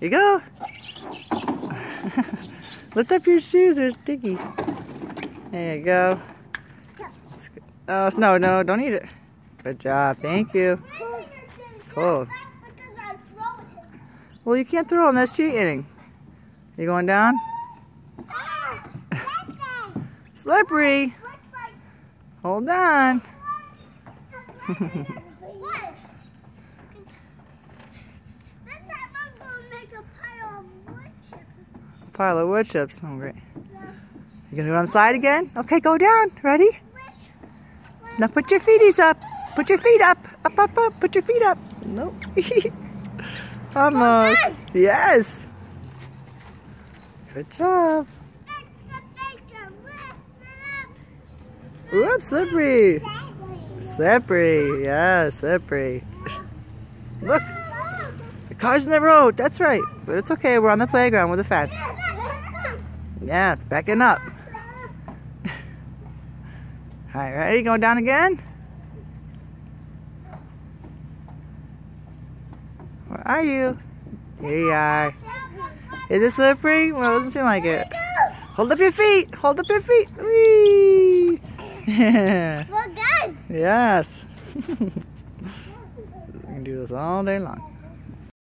Here you go. Lift up your shoes, they're sticky. There you go. Oh, no, don't eat it. Good job, thank you. Cool. Well, you can't throw them, that's cheating. You going down? Slippery. Hold on. Pile of wood chips. Oh, great. You gonna go on the slide again? Okay, go down. Ready? Now put your feeties up. Put your feet up. Up, up, up. Put your feet up. Nope. Almost. Yes. Good job. Whoops, slippery. Slippery. Yeah, slippery. Look. The car's in the road. That's right. But it's okay. We're on the playground with a fence. Yeah, it's backing up. Alright, ready? Going down again? Where are you? Here you are. Is it slippery? Well, it doesn't seem like it. Hold up your feet! Hold up your feet! Whee! Well, good! Yes. We can do this all day long.